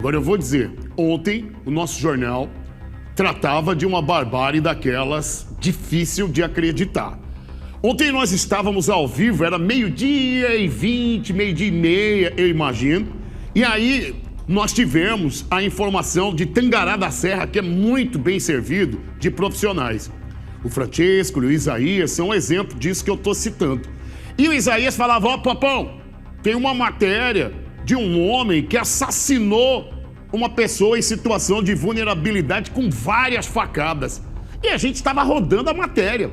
Agora eu vou dizer, ontem o nosso jornal tratava de uma barbárie daquelas difícil de acreditar. Ontem nós estávamos ao vivo, era 12h20, 12h30, eu imagino, e aí nós tivemos a informação de Tangará da Serra, que é muito bem servido de profissionais. O Francesco e o Isaías são um exemplo disso que eu estou citando. E o Isaías falava, ó, Papão, tem uma matéria de um homem que assassinou uma pessoa em situação de vulnerabilidade com várias facadas. E a gente estava rodando a matéria,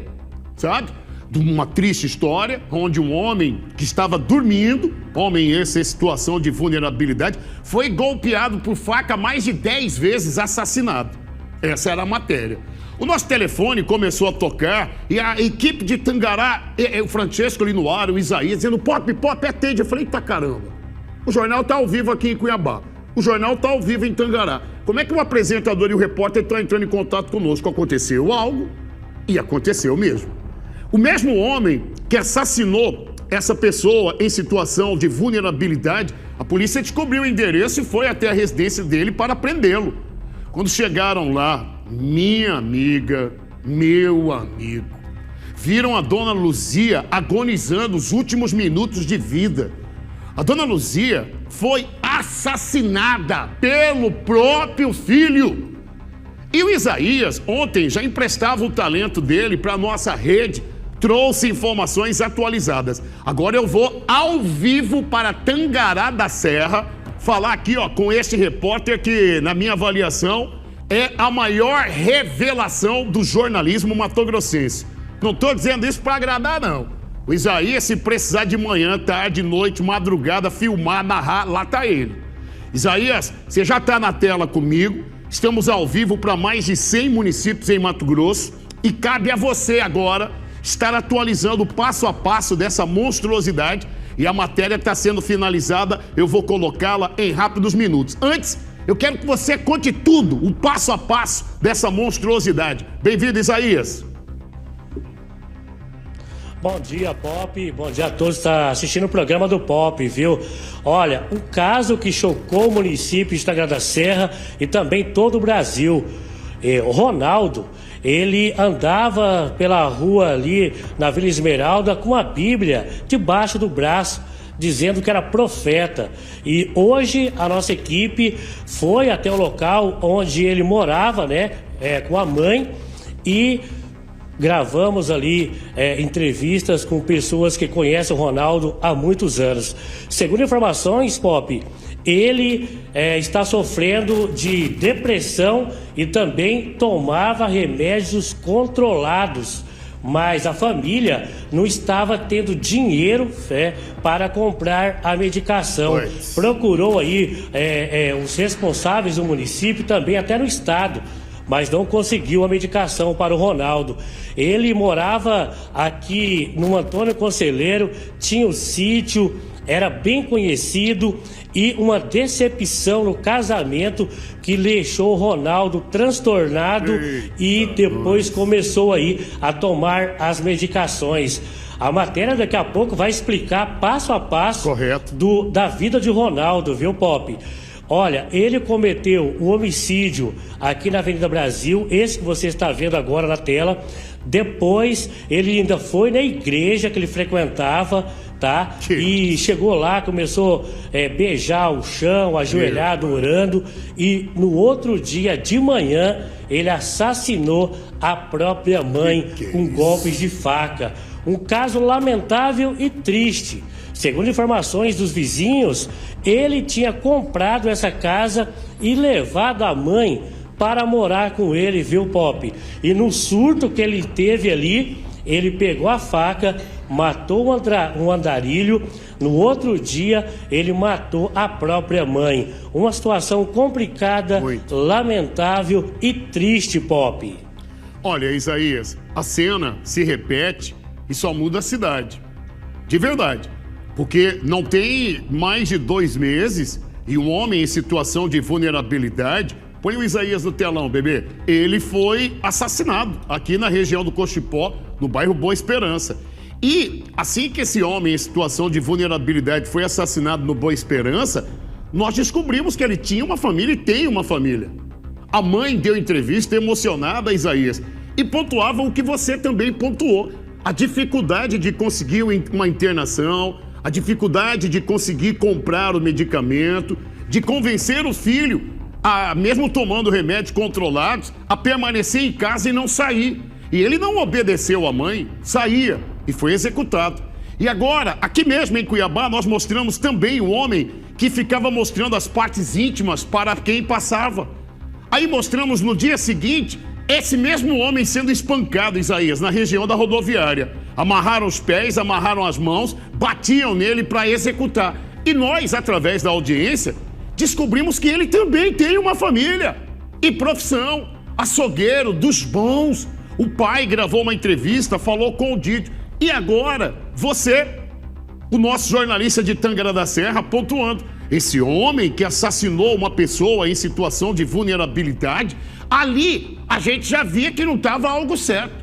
sabe? De uma triste história, onde um homem que estava dormindo, homem esse em situação de vulnerabilidade, foi golpeado por faca mais de 10 vezes, assassinado. Essa era a matéria. O nosso telefone começou a tocar e a equipe de Tangará, o Francesco ali no ar, o Isaías, dizendo, Pop, atende. Eu falei, eita caramba, o jornal está ao vivo aqui em Cuiabá. O jornal está ao vivo em Tangará. Como é que o apresentador e o repórter estão entrando em contato conosco? Aconteceu algo e aconteceu mesmo. O mesmo homem que assassinou essa pessoa em situação de vulnerabilidade, a polícia descobriu o endereço e foi até a residência dele para prendê-lo. Quando chegaram lá, minha amiga, meu amigo, viram a dona Luzia agonizando os últimos minutos de vida. A dona Luzia foi assassinada pelo próprio filho. E o Isaías, ontem, já emprestava o talento dele para a nossa rede, trouxe informações atualizadas. Agora eu vou ao vivo para Tangará da Serra, falar aqui ó, com este repórter que, na minha avaliação, é a maior revelação do jornalismo matogrossense. Não estou dizendo isso para agradar, não. O Isaías, se precisar de manhã, tarde, noite, madrugada, filmar, narrar, lá está ele. Isaías, você já está na tela comigo, estamos ao vivo para mais de 100 municípios em Mato Grosso e cabe a você agora estar atualizando o passo a passo dessa monstruosidade e a matéria está sendo finalizada, eu vou colocá-la em rápidos minutos. Antes, eu quero que você conte tudo, o passo a passo dessa monstruosidade. Bem-vindo, Isaías. Bom dia, Pop. Bom dia a todos que estão assistindo o programa do Pop, viu? Olha, um caso que chocou o município de Tangará da Serra e também todo o Brasil. O Ronaldo, ele andava pela rua ali na Vila Esmeralda com a Bíblia debaixo do braço, dizendo que era profeta. E hoje a nossa equipe foi até o local onde ele morava, né, com a mãe, e gravamos ali entrevistas com pessoas que conhecem o Ronaldo há muitos anos. Segundo informações, Pop, ele está sofrendo de depressão e também tomava remédios controlados. Mas a família não estava tendo dinheiro para comprar a medicação. Procurou aí os responsáveis do município, também até no estado, mas não conseguiu a medicação para o Ronaldo. Ele morava aqui no Antônio Conselheiro, tinha o sítio, era bem conhecido, e uma decepção no casamento que deixou o Ronaldo transtornado. E depois começou aí a tomar as medicações. A matéria daqui a pouco vai explicar passo a passo da vida de Ronaldo, viu, Pop? Olha, ele cometeu um homicídio aqui na Avenida Brasil, esse que você está vendo agora na tela. Depois, ele ainda foi na igreja que ele frequentava, tá? E chegou lá, começou a beijar o chão, ajoelhado, orando. E no outro dia de manhã, ele assassinou a própria mãe com golpes de faca. Um caso lamentável e triste. Segundo informações dos vizinhos, ele tinha comprado essa casa e levado a mãe para morar com ele, viu, Pop? E no surto que ele teve ali, ele pegou a faca, matou um andarilho. No outro dia, ele matou a própria mãe. Uma situação complicada, lamentável e triste, Pop. Olha, Isaías, a cena se repete e só muda a cidade. De verdade. Porque não tem mais de 2 meses e um homem em situação de vulnerabilidade, põe o Isaías no telão, bebê, ele foi assassinado aqui na região do Cochipó, no bairro Boa Esperança. E assim que esse homem em situação de vulnerabilidade foi assassinado no Boa Esperança, nós descobrimos que ele tinha uma família e tem uma família. A mãe deu entrevista emocionada a Isaías e pontuava o que você também pontuou: a dificuldade de conseguir uma internação, a dificuldade de conseguir comprar o medicamento, de convencer o filho, mesmo tomando remédios controlados, a permanecer em casa e não sair. E ele não obedeceu à mãe, saía e foi executado. E agora, aqui mesmo em Cuiabá, nós mostramos também o homem que ficava mostrando as partes íntimas para quem passava. Aí mostramos no dia seguinte esse mesmo homem sendo espancado, Isaías, na região da rodoviária. Amarraram os pés, amarraram as mãos, batiam nele para executar. E nós, através da audiência, descobrimos que ele também tem uma família e profissão, açougueiro dos bons. O pai gravou uma entrevista, falou com o Didio. E agora, você, o nosso jornalista de Tangará da Serra, pontuando: esse homem que assassinou uma pessoa em situação de vulnerabilidade, ali a gente já via que não estava algo certo.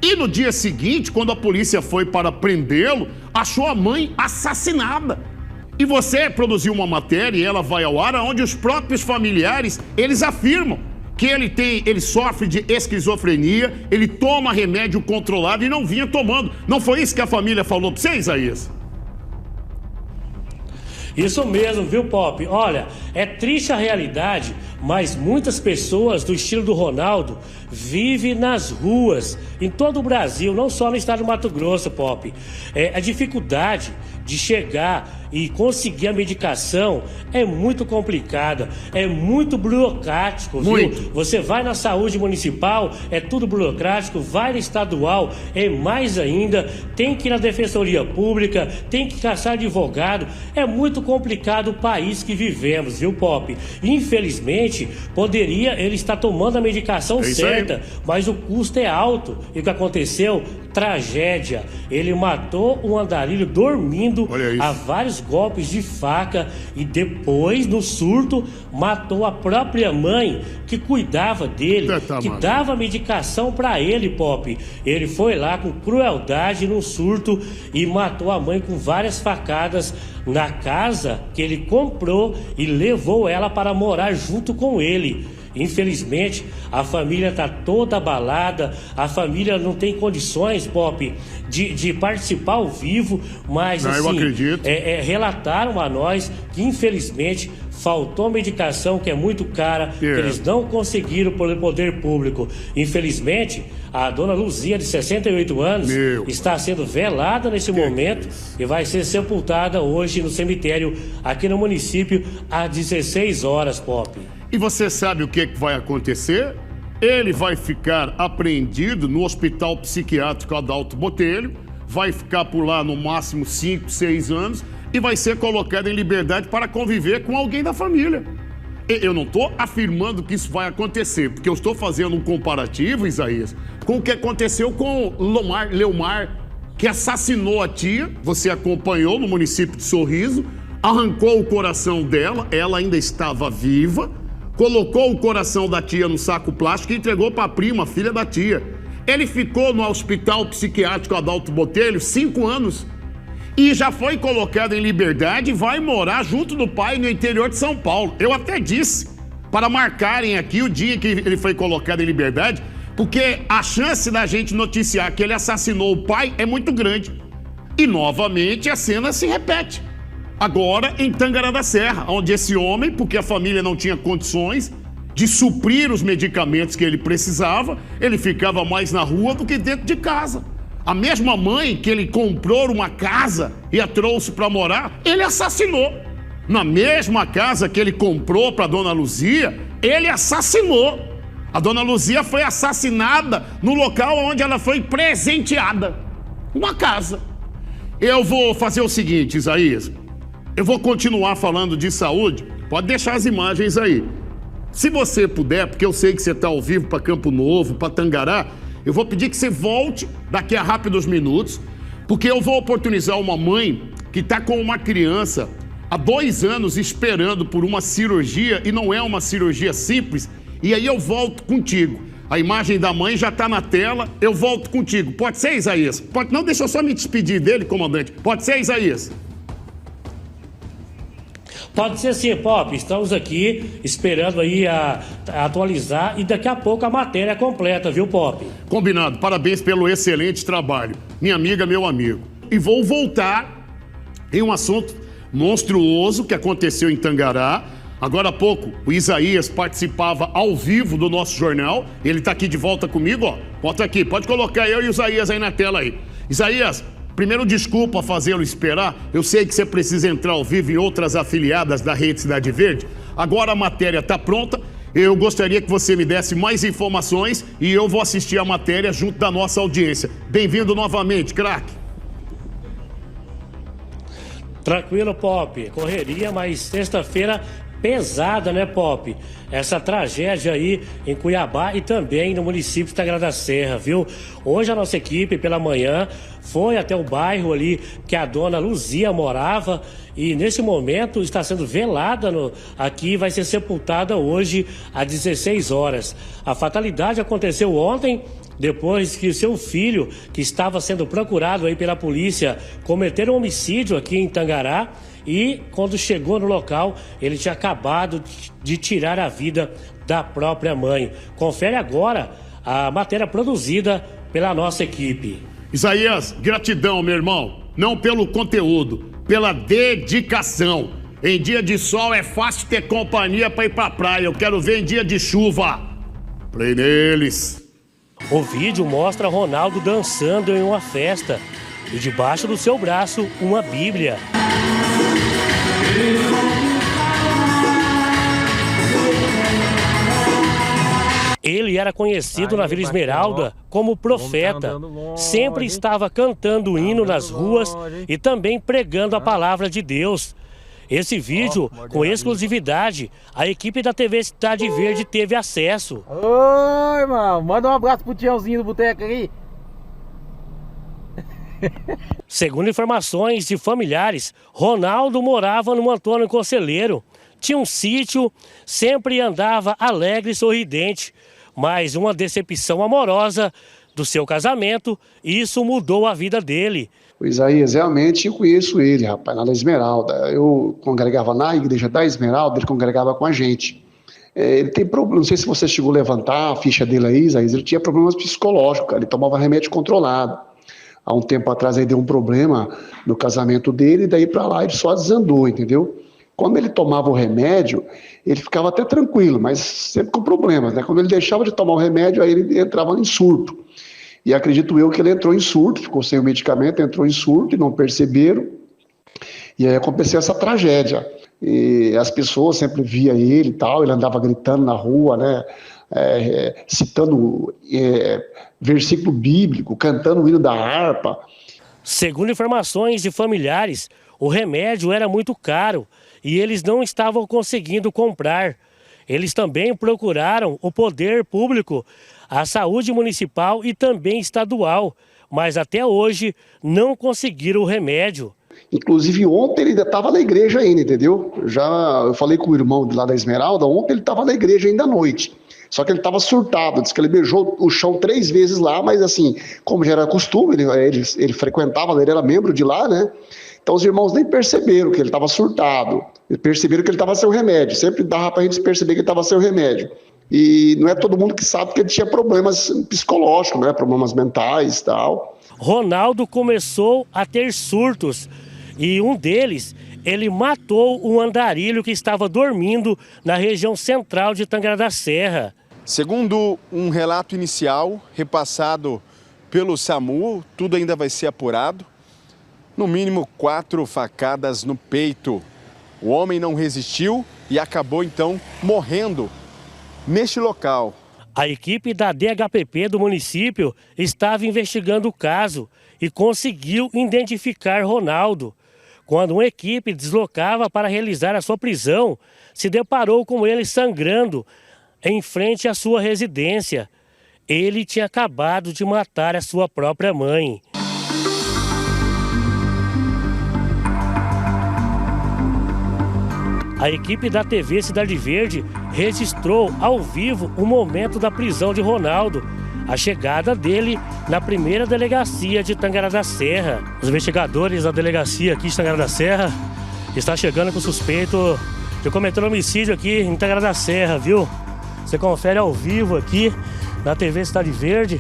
E no dia seguinte, quando a polícia foi para prendê-lo, achou a mãe assassinada. E você produziu uma matéria e ela vai ao ar, onde os próprios familiares, eles afirmam que ele sofre de esquizofrenia, ele toma remédio controlado e não vinha tomando. Não foi isso que a família falou para você, Isaías? Isso mesmo, viu, Pop? Olha, é triste a realidade, mas muitas pessoas do estilo do Ronaldo vivem nas ruas, em todo o Brasil, não só no estado do Mato Grosso, Pop. A dificuldade de chegar e conseguir a medicação é muito complicada, é muito burocrático, viu? Muito. Você vai na saúde municipal, é tudo burocrático, vai na estadual, é mais ainda, tem que ir na defensoria pública, tem que caçar advogado, é muito complicado o país que vivemos, viu, Pop? Infelizmente, ele estar tomando a medicação certa, mas o custo é alto. E o que aconteceu? Tragédia. Ele matou um andarilho dormindo a vários golpes de faca e depois, no surto, matou a própria mãe que cuidava dele, que dava medicação para ele, Pop. Ele foi lá com crueldade no surto e matou a mãe com várias facadas na casa que ele comprou e levou ela para morar junto com ele. Infelizmente, a família está toda abalada, a família não tem condições, Pop, de participar ao vivo, mas não, assim, eu acredito. Relataram a nós que infelizmente faltou medicação que é muito cara, que eles não conseguiram pelo poder público. Infelizmente, a dona Luzia, de 68 anos, está sendo velada nesse momento e vai ser sepultada hoje no cemitério aqui no município às 16 horas, Pop. E você sabe o que vai acontecer? Ele vai ficar apreendido no Hospital Psiquiátrico Adalto Botelho, vai ficar por lá no máximo 5, 6 anos e vai ser colocado em liberdade para conviver com alguém da família. Eu não estou afirmando que isso vai acontecer, porque eu estou fazendo um comparativo, Isaías, com o que aconteceu com Leomar, que assassinou a tia, você acompanhou no município de Sorriso, arrancou o coração dela, ela ainda estava viva, colocou o coração da tia no saco plástico e entregou para a prima, filha da tia. Ele ficou no Hospital Psiquiátrico Adalto Botelho 5 anos e já foi colocado em liberdade e vai morar junto do pai no interior de São Paulo. Eu até disse para marcarem aqui o dia que ele foi colocado em liberdade, porque a chance da gente noticiar que ele assassinou o pai é muito grande. E novamente a cena se repete. Agora em Tangará da Serra, onde esse homem, porque a família não tinha condições de suprir os medicamentos que ele precisava, ele ficava mais na rua do que dentro de casa. A mesma mãe que ele comprou uma casa e a trouxe para morar, ele assassinou. Na mesma casa que ele comprou para Dona Luzia, ele assassinou. A Dona Luzia foi assassinada no local onde ela foi presenteada. Uma casa. Eu vou fazer o seguinte, Isaías. Eu vou continuar falando de saúde. Pode deixar as imagens aí. Se você puder, porque eu sei que você está ao vivo para Campo Novo, para Tangará, eu vou pedir que você volte daqui a rápidos minutos, porque eu vou oportunizar uma mãe que está com uma criança há 2 anos esperando por uma cirurgia, e não é uma cirurgia simples, e aí eu volto contigo. A imagem da mãe já está na tela, eu volto contigo. Pode ser, Isaías? Pode... Não, deixa eu só me despedir dele, comandante. Pode ser, Isaías? Pode ser sim, Pop. Estamos aqui esperando aí a atualizar e daqui a pouco a matéria completa, viu, Pop? Combinado. Parabéns pelo excelente trabalho. Minha amiga, meu amigo. E vou voltar em um assunto monstruoso que aconteceu em Tangará. Agora há pouco, o Isaías participava ao vivo do nosso jornal. Ele está aqui de volta comigo, ó. Bota aqui, pode colocar eu e o Isaías aí na tela aí. Isaías, primeiro desculpa fazê-lo esperar. Eu sei que você precisa entrar ao vivo em outras afiliadas da Rede Cidade Verde. Agora a matéria está pronta. Eu gostaria que você me desse mais informações e eu vou assistir a matéria junto da nossa audiência. Bem-vindo novamente, craque. Tranquilo, Pop. Correria, mas sexta-feira pesada, né, Pop? Essa tragédia aí em Cuiabá e também no município de Tangará da Serra, viu? Hoje a nossa equipe, pela manhã, foi até o bairro ali que a dona Luzia morava e nesse momento está sendo velada aqui, vai ser sepultada hoje às 16 horas. A fatalidade aconteceu ontem, depois que o seu filho, que estava sendo procurado aí pela polícia, cometeu um homicídio aqui em Tangará. E quando chegou no local, ele tinha acabado de tirar a vida da própria mãe. Confere agora a matéria produzida pela nossa equipe. Isaías, gratidão, meu irmão. Não pelo conteúdo, pela dedicação. Em dia de sol é fácil ter companhia para ir pra praia. Eu quero ver em dia de chuva. Play neles. O vídeo mostra Ronaldo dançando em uma festa e debaixo do seu braço uma Bíblia. Ele era conhecido na Vila Esmeralda como profeta. Sempre estava cantando hino nas ruas e também pregando a palavra de Deus. Esse vídeo, com exclusividade, a equipe da TV Cidade Verde teve acesso. Oi, irmão. Manda um abraço pro Tiãozinho do boteco aí. Segundo informações de familiares, Ronaldo morava no Antônio Conselheiro. Tinha um sítio, sempre andava alegre e sorridente. Mas uma decepção amorosa do seu casamento, isso mudou a vida dele. O Isaías, realmente eu conheço ele, rapaz, lá da Esmeralda. Eu congregava na igreja da Esmeralda, ele congregava com a gente. Ele tem problema, não sei se você chegou a levantar a ficha dele aí, Isaías, ele tinha problemas psicológicos, ele tomava remédio controlado. Há um tempo atrás aí deu um problema no casamento dele, e daí pra lá ele só desandou, entendeu? Quando ele tomava o remédio, ele ficava até tranquilo, mas sempre com problemas, né? Quando ele deixava de tomar o remédio, aí ele entrava em surto. E acredito eu que ele entrou em surto, ficou sem o medicamento, entrou em surto e não perceberam. E aí aconteceu essa tragédia. E as pessoas sempre via ele e tal, ele andava gritando na rua, né? Citando versículo bíblico, cantando o hino da harpa. Segundo informações de familiares, o remédio era muito caro e eles não estavam conseguindo comprar. Eles também procuraram o poder público, a saúde municipal e também estadual, mas até hoje não conseguiram o remédio. Inclusive ontem ele ainda estava na igreja ainda, entendeu? Eu falei com o irmão lá da Esmeralda, ontem ele estava na igreja ainda à noite. Só que ele estava surtado, disse que ele beijou o chão 3 vezes lá, mas assim, como já era costume, ele frequentava, ele era membro de lá, né? Então os irmãos nem perceberam que ele estava surtado, eles perceberam que ele estava sem o remédio, sempre dava para a gente perceber que ele estava sem o remédio. E não é todo mundo que sabe que ele tinha problemas psicológicos, né? Problemas mentais e tal. Ronaldo começou a ter surtos e um deles, ele matou um andarilho que estava dormindo na região central de Tangará da Serra. Segundo um relato inicial repassado pelo SAMU, tudo ainda vai ser apurado. No mínimo 4 facadas no peito. O homem não resistiu e acabou então morrendo neste local. A equipe da DHPP do município estava investigando o caso e conseguiu identificar Ronaldo. Quando uma equipe deslocava para realizar a sua prisão, se deparou com ele sangrando em frente à sua residência. Ele tinha acabado de matar a sua própria mãe. A equipe da TV Cidade Verde registrou ao vivo o momento da prisão de Ronaldo, a chegada dele na primeira delegacia de Tangará da Serra. Os investigadores da delegacia aqui de Tangará da Serra está chegando com o suspeito de cometer um homicídio aqui em Tangará da Serra, viu? Você confere ao vivo aqui na TV Cidade Verde.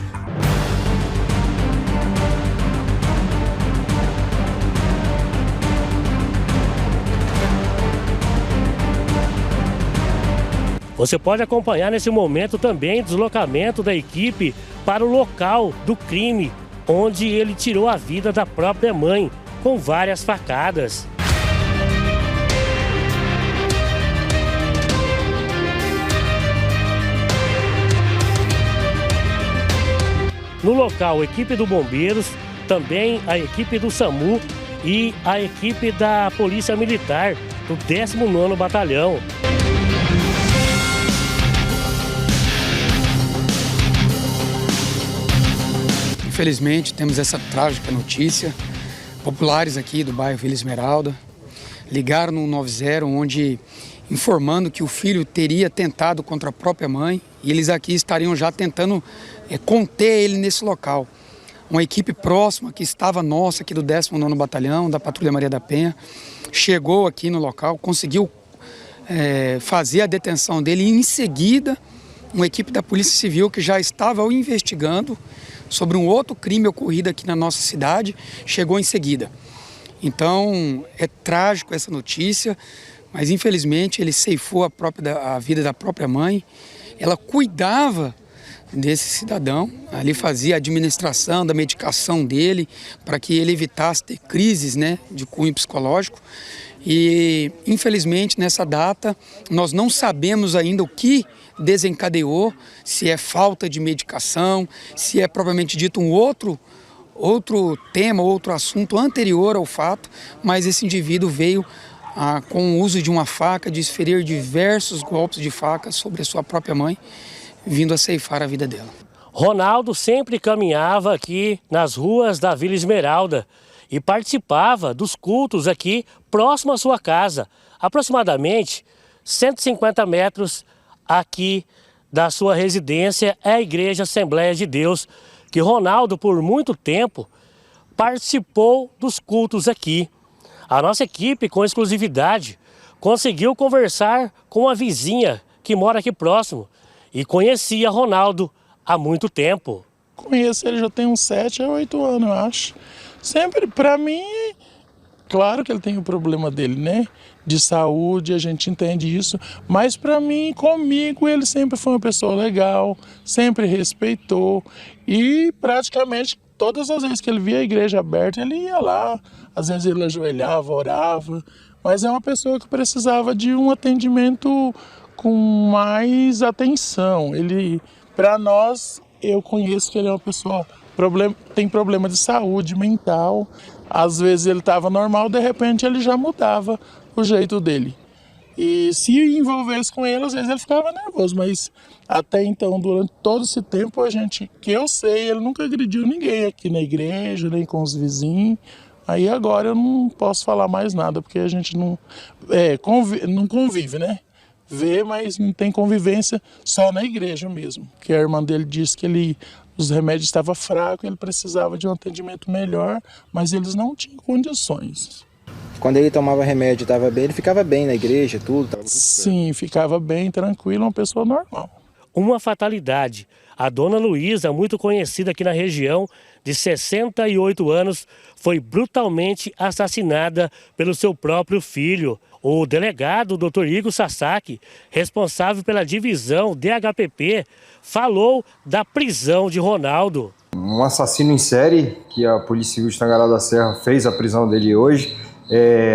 Você pode acompanhar nesse momento também o deslocamento da equipe para o local do crime, onde ele tirou a vida da própria mãe, com várias facadas. No local, a equipe do Bombeiros, também a equipe do SAMU e a equipe da Polícia Militar, do 19º Batalhão. Infelizmente, temos essa trágica notícia. Populares aqui do bairro Vila Esmeralda ligaram no 190, onde informando que o filho teria tentado contra a própria mãe e eles aqui estariam já tentando conter ele nesse local. Uma equipe próxima que estava nossa aqui do 19º Batalhão, da Patrulha Maria da Penha, chegou aqui no local, conseguiu fazer a detenção dele e em seguida uma equipe da Polícia Civil que já estava investigando sobre um outro crime ocorrido aqui na nossa cidade, chegou em seguida. Então, é trágico essa notícia, mas infelizmente ele ceifou a vida da própria mãe. Ela cuidava desse cidadão, ali fazia a administração da medicação dele para que ele evitasse ter crises, né, de cunho psicológico. E infelizmente nessa data nós não sabemos ainda o que desencadeou, se é falta de medicação, se é propriamente dito um outro tema, outro assunto anterior ao fato, mas esse indivíduo veio com o uso de uma faca, desferir diversos golpes de faca sobre a sua própria mãe, vindo a ceifar a vida dela. Ronaldo sempre caminhava aqui nas ruas da Vila Esmeralda e participava dos cultos aqui próximo à sua casa, aproximadamente 150 metros aqui da sua residência é a Igreja Assembleia de Deus, que Ronaldo por muito tempo participou dos cultos aqui. A nossa equipe, com exclusividade, conseguiu conversar com a vizinha que mora aqui próximo e conhecia Ronaldo há muito tempo. Conheço ele já tem uns 7 a 8 anos, eu acho. Sempre, para mim, claro que ele tem o problema dele, né? De saúde, a gente entende isso. Mas para mim, comigo, ele sempre foi uma pessoa legal, sempre respeitou. E praticamente todas as vezes que ele via a igreja aberta, ele ia lá. Às vezes ele ajoelhava, orava. Mas é uma pessoa que precisava de um atendimento com mais atenção. Ele, para nós, eu conheço que ele é uma pessoa tem problema de saúde mental. Às vezes ele estava normal, de repente ele já mudava o jeito dele. E se envolvesse com ele, às vezes ele ficava nervoso, mas até então, durante todo esse tempo, que eu sei, ele nunca agrediu ninguém aqui na igreja, nem com os vizinhos. Aí agora eu não posso falar mais nada, porque a gente não convive, né? Vê, mas não tem convivência só na igreja mesmo. Porque a irmã dele disse que os remédios estavam fracos, ele precisava de um atendimento melhor, mas eles não tinham condições. Quando ele tomava remédio, estava bem, ele ficava bem na igreja, tudo? Sim, ficava bem, tranquilo, uma pessoa normal. Uma fatalidade. A dona Luísa, muito conhecida aqui na região, de 68 anos, foi brutalmente assassinada pelo seu próprio filho. O delegado, Dr. Igor Sasaki, responsável pela divisão DHPP, falou da prisão de Ronaldo. Um assassino em série, que a Polícia Civil de Tangará da Serra fez a prisão dele hoje.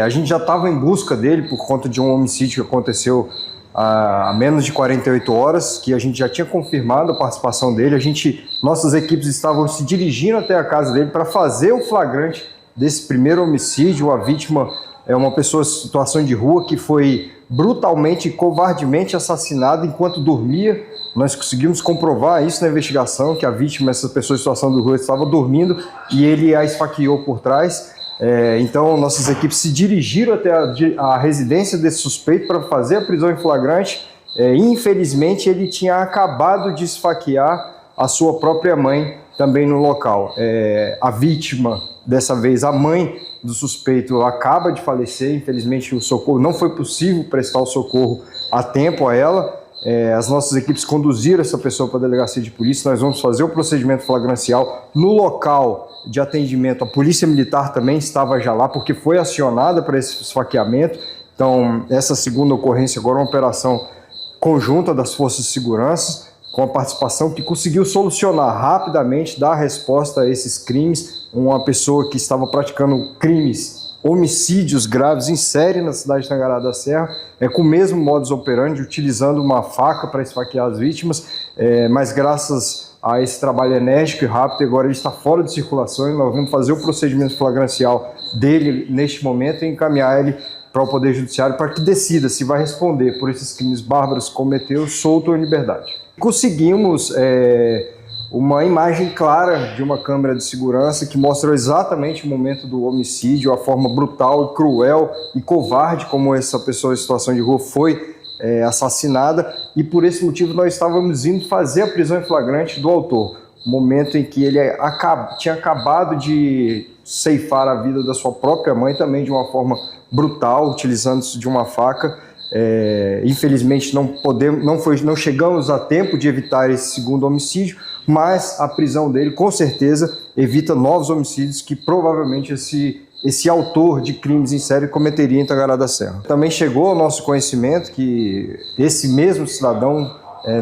A gente já estava em busca dele por conta de um homicídio que aconteceu há menos de 48 horas, que a gente já tinha confirmado a participação dele. Nossas equipes estavam se dirigindo até a casa dele para fazer o flagrante desse primeiro homicídio. A vítima é uma pessoa em situação de rua que foi brutalmente e covardemente assassinada enquanto dormia. Nós conseguimos comprovar isso na investigação, que a vítima, essa pessoa em situação de rua, estava dormindo e ele a esfaqueou por trás. Então, nossas equipes se dirigiram até a residência desse suspeito para fazer a prisão em flagrante. Infelizmente, ele tinha acabado de esfaquear a sua própria mãe também no local. A vítima, dessa vez a mãe, do suspeito acaba de falecer, infelizmente o socorro não foi possível prestar o socorro a tempo a ela. As nossas equipes conduziram essa pessoa para a delegacia de polícia, nós vamos fazer o procedimento flagrancial. No local de atendimento, a polícia militar também estava já lá, porque foi acionada para esse esfaqueamento. Então, essa segunda ocorrência agora é uma operação conjunta das forças de segurança, com a participação que conseguiu solucionar rapidamente, dar resposta a esses crimes. Uma pessoa que estava praticando crimes, homicídios graves em série na cidade de Tangará da Serra, com o mesmo modus operandi, utilizando uma faca para esfaquear as vítimas, mas graças a esse trabalho enérgico e rápido, agora ele está fora de circulação e nós vamos fazer o procedimento flagrancial dele neste momento e encaminhar ele para o Poder Judiciário para que decida se vai responder por esses crimes bárbaros que cometeu, solto ou em liberdade. Conseguimos uma imagem clara de uma câmera de segurança que mostra exatamente o momento do homicídio, a forma brutal, cruel e covarde como essa pessoa em situação de rua foi assassinada, e por esse motivo nós estávamos indo fazer a prisão em flagrante do autor, momento em que ele tinha acabado de ceifar a vida da sua própria mãe, também de uma forma brutal, utilizando-se de uma faca. Infelizmente não chegamos a tempo de evitar esse segundo homicídio, mas a prisão dele com certeza evita novos homicídios que provavelmente esse autor de crimes em série cometeria em Tangará da Serra. Também chegou ao nosso conhecimento que esse mesmo cidadão,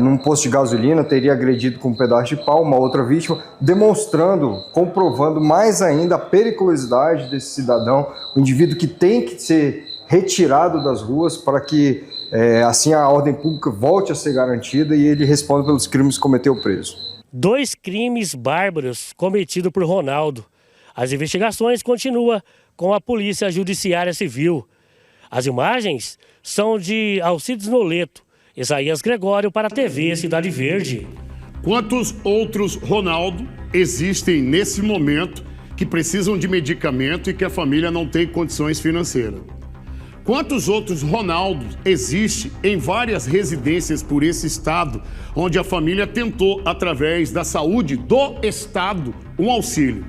num posto de gasolina, teria agredido com um pedaço de pau uma outra vítima, comprovando mais ainda a periculosidade desse cidadão, um indivíduo que tem que ser retirado das ruas para que assim a ordem pública volte a ser garantida e ele responda pelos crimes que cometeu preso. 2 crimes bárbaros cometidos por Ronaldo. As investigações continuam com a Polícia Judiciária Civil. As imagens são de Alcides Noleto, Isaías Gregório para a TV Cidade Verde. Quantos outros Ronaldo existem nesse momento que precisam de medicamento e que a família não tem condições financeiras? Quantos outros Ronaldos existem em várias residências por esse estado, onde a família tentou, através da saúde do estado, um auxílio?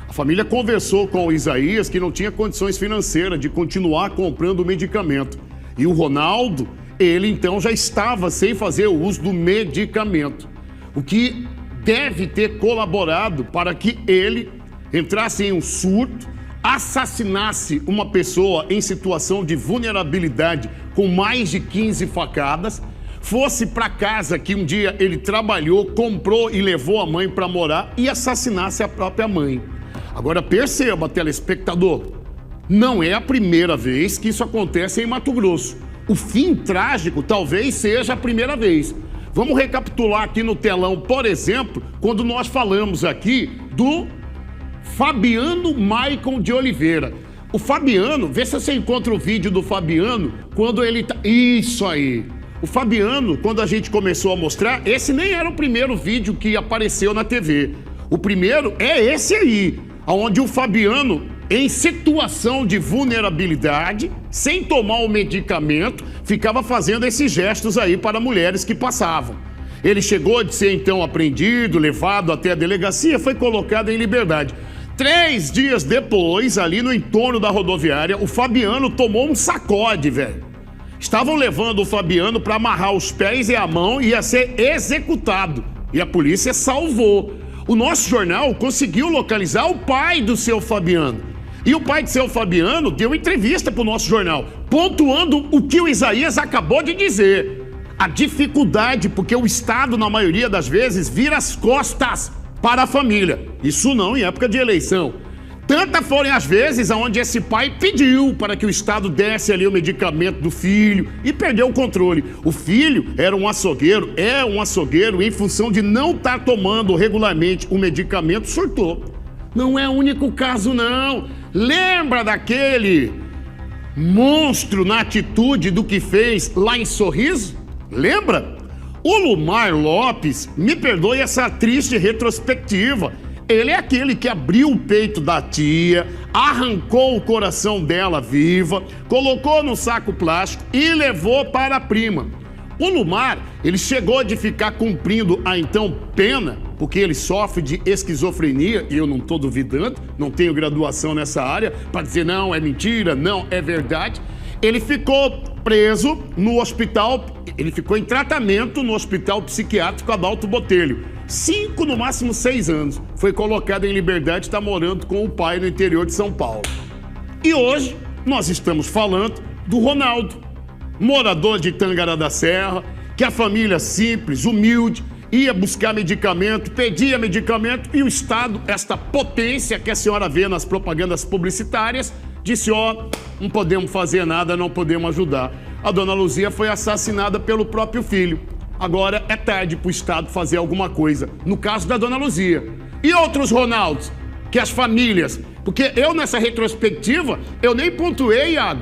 A família conversou com o Isaías, que não tinha condições financeiras de continuar comprando o medicamento. E o Ronaldo, ele então já estava sem fazer o uso do medicamento, o que deve ter colaborado para que ele entrasse em um surto, assassinasse uma pessoa em situação de vulnerabilidade com mais de 15 facadas, fosse para casa que um dia ele trabalhou, comprou e levou a mãe para morar e assassinasse a própria mãe. Agora perceba, telespectador, não é a primeira vez que isso acontece em Mato Grosso. O fim trágico talvez seja a primeira vez. Vamos recapitular aqui no telão, por exemplo, quando nós falamos aqui do Fabiano Maicon de Oliveira. O Fabiano, vê se você encontra o vídeo do Fabiano quando ele tá... Isso aí. O Fabiano, quando a gente começou a mostrar, esse nem era o primeiro vídeo que apareceu na TV. O primeiro é esse aí, onde o Fabiano, em situação de vulnerabilidade, sem tomar o medicamento, ficava fazendo esses gestos aí para mulheres que passavam. Ele chegou de ser então apreendido, levado até a delegacia, foi colocado em liberdade. 3 dias depois, ali no entorno da rodoviária, o Fabiano tomou um sacode, velho. Estavam levando o Fabiano para amarrar os pés e a mão e ia ser executado. E a polícia salvou. O nosso jornal conseguiu localizar o pai do seu Fabiano. E o pai do seu Fabiano deu entrevista para o nosso jornal, pontuando o que o Isaías acabou de dizer. A dificuldade, porque o Estado, na maioria das vezes, vira as costas para a família. Isso não em época de eleição. Tantas foram as vezes onde esse pai pediu para que o Estado desse ali o medicamento do filho e perdeu o controle. O filho era um açougueiro, é um açougueiro, em função de não estar tomando regularmente o medicamento, surtou. Não é o único caso, não. Lembra daquele monstro na atitude do que fez lá em Sorriso? Lembra? O Lumar Lopes, me perdoe essa triste retrospectiva, ele é aquele que abriu o peito da tia, arrancou o coração dela viva, colocou no saco plástico e levou para a prima. O Lumar, ele chegou de ficar cumprindo a então pena porque ele sofre de esquizofrenia, e eu não estou duvidando, não tenho graduação nessa área, para dizer não, é mentira, não, é verdade. Ele ficou preso no hospital, ele ficou em tratamento no hospital psiquiátrico Adalto Botelho. 5, no máximo 6 anos. Foi colocado em liberdade e está morando com o pai no interior de São Paulo. E hoje nós estamos falando do Ronaldo, morador de Tangará da Serra, que a família simples, humilde, ia buscar medicamento, pedia medicamento e o Estado, esta potência que a senhora vê nas propagandas publicitárias, disse, não podemos fazer nada, não podemos ajudar. A dona Luzia foi assassinada pelo próprio filho. Agora é tarde para o Estado fazer alguma coisa, no caso da dona Luzia. E outros Ronaldos, que as famílias... Porque eu, nessa retrospectiva, eu nem pontuei, Iago,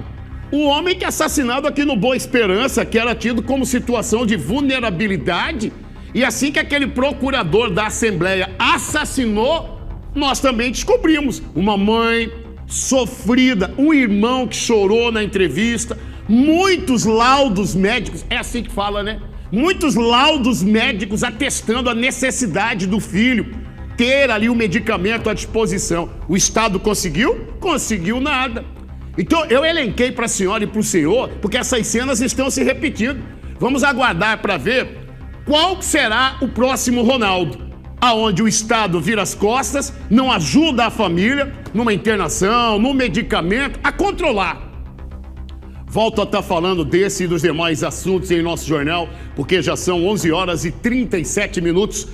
o homem que é assassinado aqui no Boa Esperança, que era tido como situação de vulnerabilidade, e assim que aquele procurador da Assembleia assassinou, nós também descobrimos uma mãe sofrida, um irmão que chorou na entrevista, muitos laudos médicos, é assim que fala, né? Muitos laudos médicos atestando a necessidade do filho ter ali o medicamento à disposição. O Estado conseguiu? Conseguiu nada. Então, eu elenquei para a senhora e para o senhor, porque essas cenas estão se repetindo. Vamos aguardar para ver qual será o próximo Ronaldo, aonde o Estado vira as costas, não ajuda a família numa internação, num medicamento, a controlar. Volto a estar falando desse e dos demais assuntos em nosso jornal, porque já são 11 horas e 37 minutos.